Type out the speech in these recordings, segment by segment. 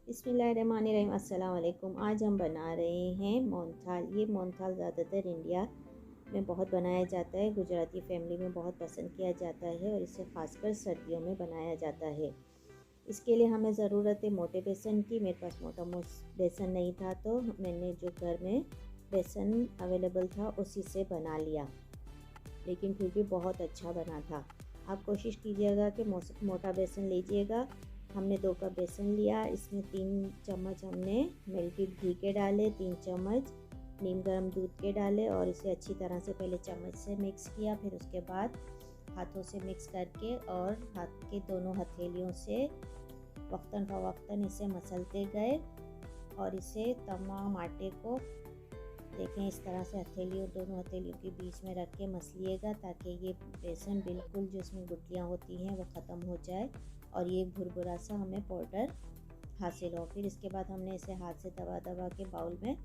बिस्मिल्लाहिर्रहमानिर्रहीम। अस्सलाम वालेकुम। आज हम बना रहे हैं मोहनथाल। ये मोहनथाल ज़्यादातर इंडिया में बहुत बनाया जाता है, गुजराती फैमिली में बहुत पसंद किया जाता है और इसे ख़ासकर सर्दियों में बनाया जाता है। इसके लिए हमें ज़रूरत है मोटे बेसन की। मेरे पास मोटा बेसन नहीं था तो मैंने जो घर में बेसन अवेलेबल था उसी से बना लिया, लेकिन फिर भी बहुत अच्छा बना था। आप कोशिश कीजिएगा कि मोटा बेसन लीजिएगा। हमने 2 कप बेसन लिया, इसमें 3 चम्मच हमने मेल्टेड घी के डाले, 3 चम्मच नीम गर्म दूध के डाले और इसे अच्छी तरह से पहले चम्मच से मिक्स किया। फिर उसके बाद हाथों से मिक्स करके और हाथ के दोनों हथेलियों से वक्तन फ़वक्तन इसे मसलते गए और इसे तमाम आटे को देखें इस तरह से दोनों हथेलियों के बीच में रख के मसलिएगा, ताकि ये बेसन बिल्कुल जो इसमें गुठलियाँ होती हैं वो ख़त्म हो जाए और ये भुरभुरा सा हमें पाउडर हासिल हो। फिर इसके बाद हमने इसे हाथ से दबा दबा के बाउल में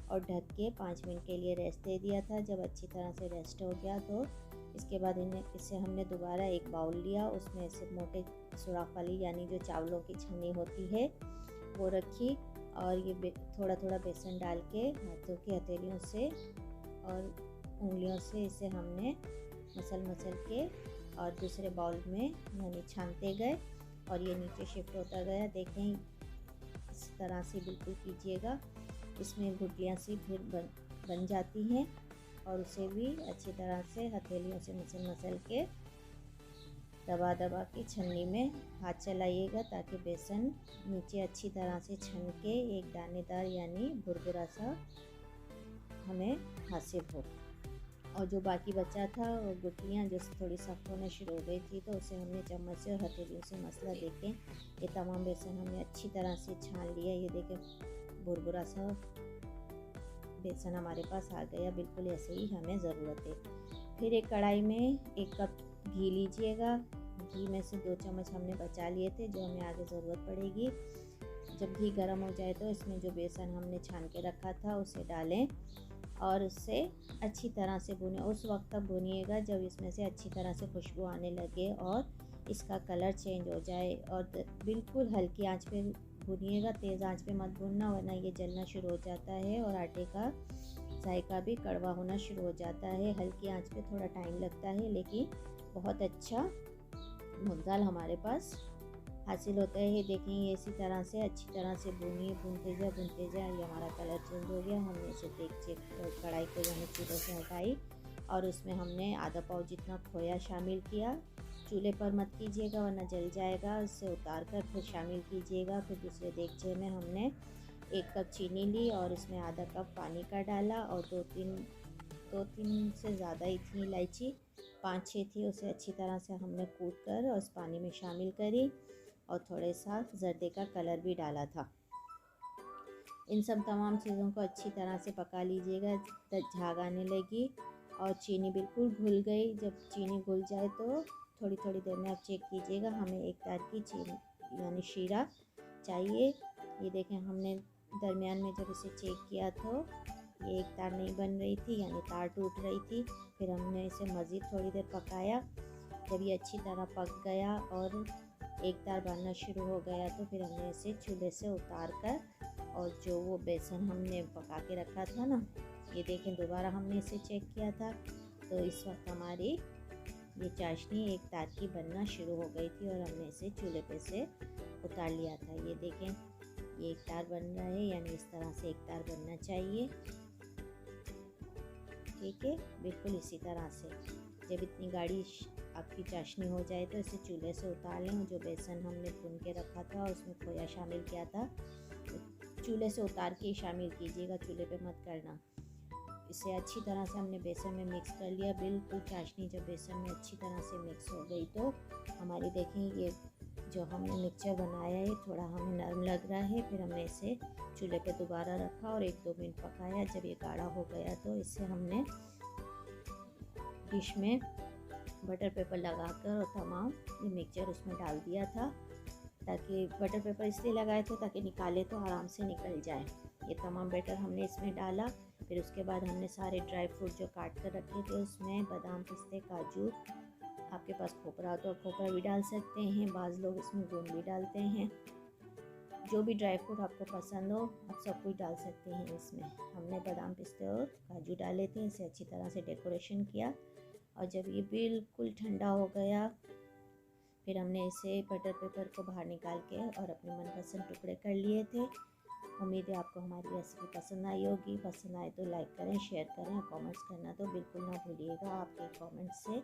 और ढक के 5 मिनट के लिए रेस्ट दे दिया था। जब अच्छी तरह से रेस्ट हो गया तो इसके बाद इसे हमने दोबारा एक बाउल लिया, उसमें से मोटे सुराख वाली यानी जो चावलों की छन्नी होती है वो रखी और ये थोड़ा थोड़ा बेसन डाल के हाथों की हथेलियों से और उंगलियों से इसे हमने मसल के और दूसरे बाउल में यानी छानते गए और ये नीचे शिफ्ट होता गया। देखें इस तरह से बिल्कुल कीजिएगा, इसमें गुठलियाँ सी फिर बन जाती हैं और उसे भी अच्छी तरह से हथेलियों से मसल के दबा दबा के छन्नी में हाथ चलाइएगा, ताकि बेसन नीचे अच्छी तरह से छन के एक दानेदार यानी भुरभुरा सा हमें हासिल हो। और जो बाकी बचा था वो गुठलियाँ जो थोड़ी सख्त होने शुरू हो गई थी तो उसे हमने चम्मच से और हथेलियों से मसला। देखें ये तमाम बेसन हमने अच्छी तरह से छान लिया। ये देखें भुरभुरा सा बेसन हमारे पास आ गया, बिल्कुल ऐसे ही हमें ज़रूरत है। फिर एक कढ़ाई में 1 कप घी लीजिएगा। घी में से 2 चम्मच हमने बचा लिए थे जो हमें आगे ज़रूरत पड़ेगी। जब घी गर्म हो जाए तो इसमें जो बेसन हमने छान के रखा था उसे डालें और उससे अच्छी तरह से भुनें। उस वक्त तक भुनिएगा जब इसमें से अच्छी तरह से खुशबू आने लगे और इसका कलर चेंज हो जाए, और बिल्कुल हल्की आंच पे भुनिएगा, तेज़ आंच पे मत भुनना वरना ये जलना शुरू हो जाता है और आटे का जायका भी कड़वा होना शुरू हो जाता है। हल्की आंच पे थोड़ा टाइम लगता है लेकिन बहुत अच्छा मोहनथाल हमारे पास हासिल होता है। ये देखें ये इसी तरह से अच्छी तरह से भूनते जाए। ये हमारा कलर चेंज हो गया। हमने इसे कढ़ाई को यानी चूल्हे से हटाई और उसमें हमने आधा पाव जितना खोया शामिल किया। चूल्हे पर मत कीजिएगा वरना जल जाएगा, उससे उतार कर फिर शामिल कीजिएगा। फिर दूसरे देगचे में हमने 1 कप चीनी ली और इसमें आधा कप पानी का डाला और 2-3 से ज़्यादा ही थी इलायची, 5-6 थी, उसे अच्छी तरह से हमने कूट कर उस पानी में शामिल करी और थोड़े सा जर्दे का कलर भी डाला था। इन सब तमाम चीज़ों को अच्छी तरह से पका लीजिएगा। झाग आने लगी और चीनी बिल्कुल घुल गई। जब चीनी घुल जाए तो थोड़ी थोड़ी देर में आप चेक कीजिएगा। हमें 1 तार की चीनी यानी शीरा चाहिए। ये देखें हमने दरमियान में जब इसे चेक किया तो ये 1 तार नहीं बन रही थी यानी तार टूट रही थी। फिर हमने इसे मज़ीद थोड़ी देर पकाया। जब ये अच्छी तरह पक गया और 1 तार बनना शुरू हो गया तो फिर हमने इसे चूल्हे से उतार कर और जो वो बेसन हमने पका के रखा था ना, ये देखें दोबारा हमने इसे चेक किया था तो इस वक्त हमारी ये चाशनी 1 तार की बनना शुरू हो गई थी और हमने इसे चूल्हे पे से उतार लिया था। ये देखें ये 1 तार बन रहा है, यानी इस तरह से 1 तार बनना चाहिए। ठीक है, बिल्कुल इसी तरह से। जब इतनी गाढ़ी आपकी चाशनी हो जाए तो इसे चूल्हे से उतार लें और जो बेसन हमने भून के रखा था उसमें खोया शामिल किया था तो चूल्हे से उतार के ही शामिल कीजिएगा, चूल्हे पे मत करना। इसे अच्छी तरह से हमने बेसन में मिक्स कर लिया। बिल्कुल चाशनी जब बेसन में अच्छी तरह से मिक्स हो गई तो हमारी देखें ये जो हमने मिक्सचर बनाया है थोड़ा हमें नरम लग रहा है। फिर हमने इसे चूल्हे पे दोबारा रखा और 1-2 मिनट पकाया। जब ये गाढ़ा हो गया तो इसे हमने डिश में बटर पेपर लगाकर और तमाम ये मिक्सचर उसमें डाल दिया था, ताकि बटर पेपर इसलिए लगाए थे ताकि निकाले तो आराम से निकल जाए। ये तमाम बैटर हमने इसमें डाला। फिर उसके बाद हमने सारे ड्राई फ्रूट जो काट कर रखे थे उसमें बादाम, पिस्ते, काजू, आपके पास खोपरा हो तो खोपरा भी डाल सकते हैं, बाज़ लोग इसमें गोंद भी डालते हैं। जो भी ड्राई फ्रूट आपको पसंद हो आप सब कुछ डाल सकते हैं इसमें। हमने बादाम पिस्ते और काजू डाले थे, इसे अच्छी तरह से डेकोरेशन किया और जब ये बिल्कुल ठंडा हो गया फिर हमने इसे बटर पेपर को बाहर निकाल के और अपने मनपसंद टुकड़े कर लिए थे। उम्मीद है आपको हमारी रेसिपी पसंद आई होगी। पसंद आए तो लाइक करें, शेयर करें और कमेंट्स करना तो बिल्कुल ना भूलिएगा। आपके कमेंट्स से